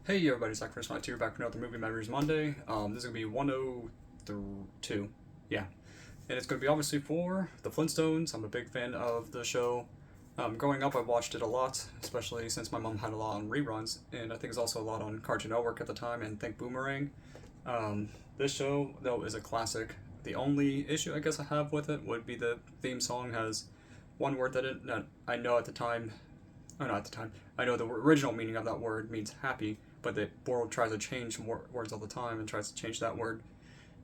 Hey everybody, Zach from here, back for another Movie Memories Monday. This is going to be 102, yeah. And it's going to be obviously for the Flintstones. I'm a big fan of the show. Growing up, I watched it a lot, especially since my mom had a lot on reruns, and I think it's also a lot on Cartoon Network at the time, and Think Boomerang. This show, though, is a classic. The only issue I guess I have with it would be the theme song has one word that I know at the time, or not at the time, I know the original meaning of that word means happy, but the world tries to change words all the time and tries to change that word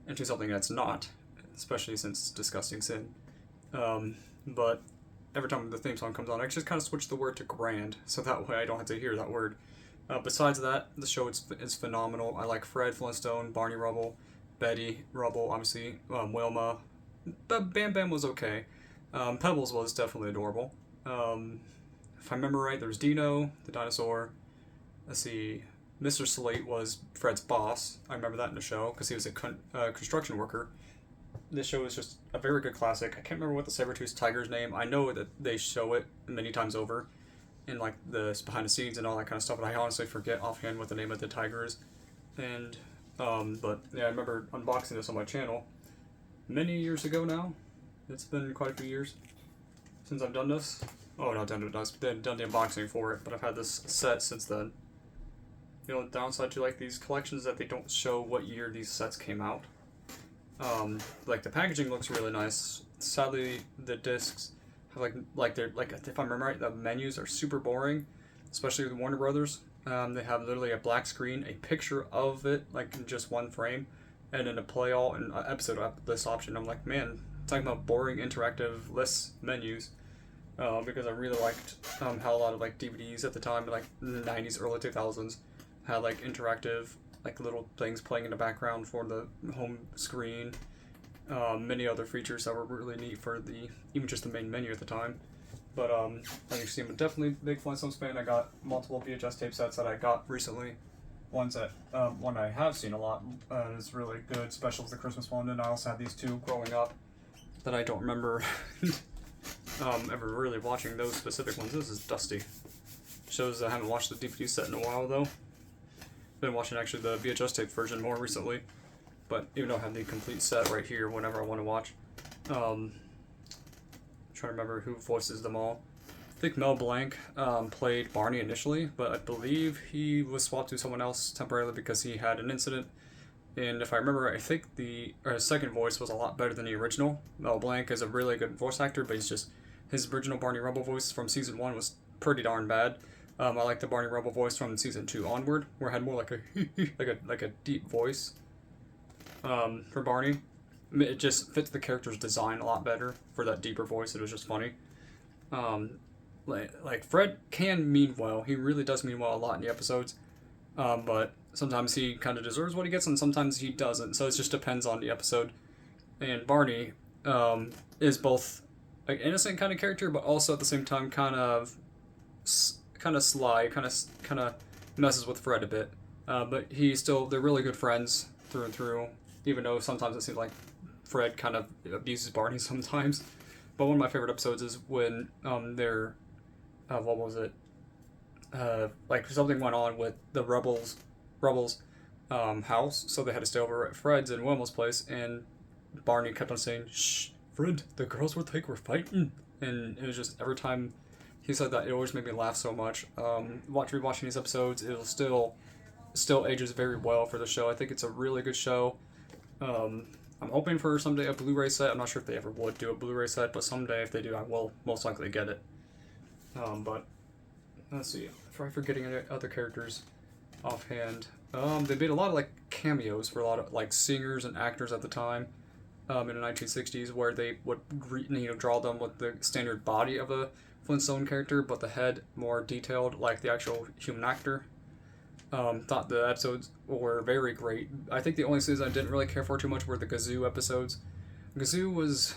into something that's not, especially since it's disgusting sin. But every time the theme song comes on, I just kind of switch the word to grand, so that way I don't have to hear that word. Besides that, the show is phenomenal. I like Fred Flintstone, Barney Rubble, Betty Rubble, obviously, Wilma. But Bam Bam was okay. Pebbles was definitely adorable. If I remember right, there's Dino, the dinosaur. Let's see, Mr. Slate was Fred's boss. I remember that in the show because he was a construction worker. This show is just a very good classic. I can't remember what the saber-toothed tiger's name. I know that they show it many times over in like the behind the scenes and all that kind of stuff, but I honestly forget offhand what the name of the tiger is. And but yeah, I remember unboxing this on my channel many years ago now. It's been quite a few years since I've done this. Oh, not done the unboxing for it, but I've had this set since then. You know, the downside to like these collections is that they don't show what year these sets came out. Like the packaging looks really nice. Sadly, the discs have like they're like if I remember right, the menus are super boring, especially with Warner Brothers. They have literally a black screen, a picture of it like in just one frame, and then a play all and episode list option. I'm like, man, talking about boring interactive list menus. Because I really liked how a lot of like DVDs at the time, like the 90s, early 2000s, had like interactive like little things playing in the background for the home screen. Many other features that were really neat for even just the main menu at the time. But as you see, I'm definitely a big Flintstones fan. I got multiple VHS tape sets that I got recently. One I have seen a lot is really good. Special is the Christmas one, and I also had these two growing up that I don't remember ever really watching those specific ones. This is dusty. Shows I haven't watched the DVD set in a while though. Been watching actually the VHS tape version more recently, but even though I have the complete set right here whenever I want to watch. Trying to remember who voices them all. I think Mel Blanc played Barney initially, but I believe he was swapped to someone else temporarily because he had an incident. And if I remember, I think his second voice was a lot better than the original. Mel Blanc is a really good voice actor, but his original Barney Rubble voice from season 1 was pretty darn bad. I like the Barney Rubble voice from season 2 onward, where it had more like a like a deep voice for Barney. It just fits the character's design a lot better for that deeper voice. It was just funny. Like Fred can mean well. He really does mean well a lot in the episodes. But sometimes he kind of deserves what he gets, and sometimes he doesn't. So it just depends on the episode. And Barney is both an innocent kind of character, but also at the same time kind of sly, kind of messes with Fred a bit. But they're really good friends through and through. Even though sometimes it seems like Fred kind of abuses Barney sometimes. But one of my favorite episodes is when they're what was it? Like something went on with the Rubbles house, so they had to stay over at Fred's and Wilma's place, and Barney kept on saying, "Shh, Fred, the girls were fighting," and it was just every time he said that, it always made me laugh so much. Rewatching these episodes, it'll still ages very well for the show. I think it's a really good show. I'm hoping for someday a Blu-ray set. I'm not sure if they ever would do a Blu-ray set, but someday if they do, I will most likely get it. But let's see, if I'm forgetting any other characters offhand. They made a lot of like cameos for a lot of like singers and actors at the time in the 1960s, where they would draw them with the standard body of a Flintstone character, but the head more detailed like the actual human actor. Thought the episodes were very great. I think the only season I didn't really care for too much were the Gazoo episodes. Gazoo was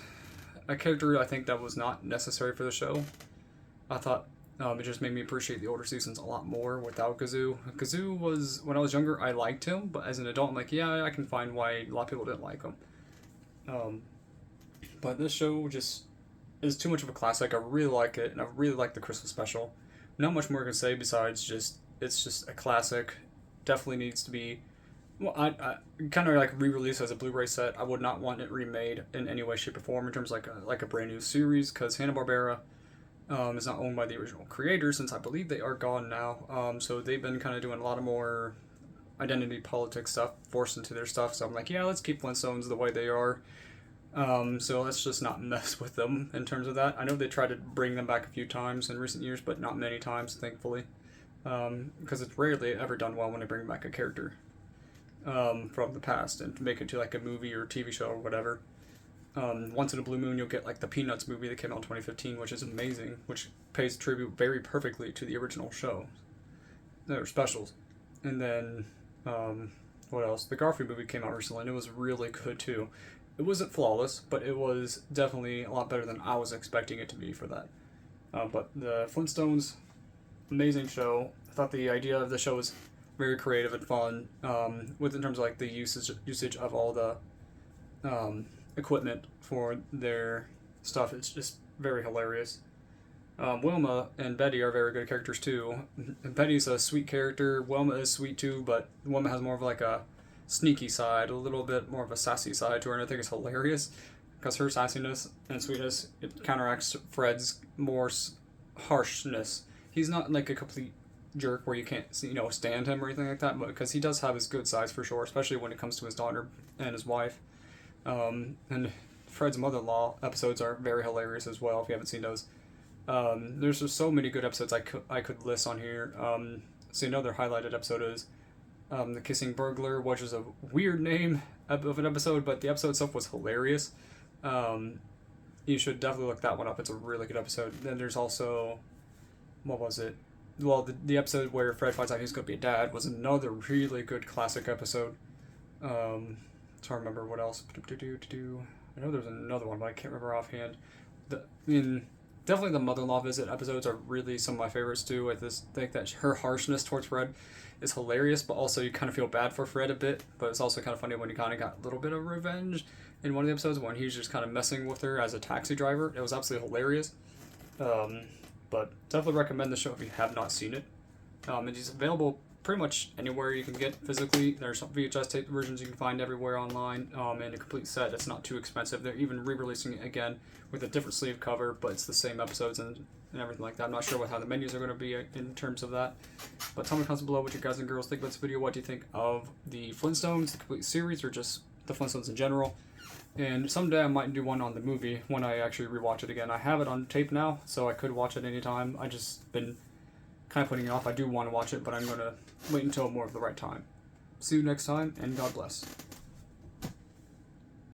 a character I think that was not necessary for the show. I thought it just made me appreciate the older seasons a lot more without Gazoo. Gazoo was, when I was younger, I liked him, but as an adult, I'm like, yeah, I can find why a lot of people didn't like him. But this show just is too much of a classic. I really like it, and I really like the Christmas special. Not much more I can say besides it's just a classic. definitely needs to be. Well, I kind of like re-released as a Blu-ray set. I would not want it remade in any way, shape, or form in terms of like a brand new series, because Hanna-Barbera is not owned by the original creators, since I believe they are gone now. So they've been kind of doing a lot of more identity politics stuff forced into their stuff. So I'm like, yeah, let's keep Flintstones the way they are. So let's just not mess with them in terms of that. I know they tried to bring them back a few times in recent years, but not many times, thankfully. Because it's rarely ever done well when they bring back a character from the past and make it to like a movie or TV show or whatever. Once in a blue moon, you'll get like the Peanuts movie that came out in 2015, which is amazing, which pays tribute very perfectly to the original show. They're specials. And then, what else? The Garfield movie came out recently, and it was really good too. It wasn't flawless, but it was definitely a lot better than I was expecting it to be for that. But the Flintstones, amazing show. I thought the idea of the show was very creative and fun, with in terms of like the usage of all the equipment for their stuff. It's just very hilarious. Wilma and Betty are very good characters too. Betty's a sweet character. Wilma is sweet too, but Wilma has more of like a sneaky side, a little bit more of a sassy side to her, and I think it's hilarious because her sassiness and sweetness, it counteracts Fred's more harshness. He's not like a complete jerk where you can't stand him or anything like that, but because he does have his good sides for sure, especially when it comes to his daughter and his wife. And Fred's mother-in-law episodes are very hilarious as well if you haven't seen those. There's just so many good episodes I could list on here. So another highlighted episode is The Kissing Burglar, which is a weird name of an episode, but the episode itself was hilarious. You should definitely look that one up. It's a really good episode. Then there's also, what was it? Well, the episode where Fred finds out he's going to be a dad was another really good classic episode. It's hard to remember what else. I know there's another one, but I can't remember offhand. Definitely the mother-in-law visit episodes are really some of my favorites too. I just think that her harshness towards Fred is hilarious, but also you kind of feel bad for Fred a bit. But it's also kind of funny when he kind of got a little bit of revenge in one of the episodes when he was just kind of messing with her as a taxi driver. It was absolutely hilarious. But definitely recommend the show if you have not seen it. It's available pretty much anywhere you can get physically. There's some VHS tape versions you can find everywhere online, and a complete set that's not too expensive. They're even re-releasing it again with a different sleeve cover, but it's the same episodes and everything like that. I'm not sure how the menus are going to be in terms of that. But tell me in the comments below what you guys and girls think about this video. What do you think of the Flintstones, the complete series, or just the Flintstones in general? And someday I might do one on the movie when I actually rewatch it again. I have it on tape now, so I could watch it anytime. I just been kind of putting it off. I do want to watch it, but I'm going to wait until more of the right time. See you next time, and God bless.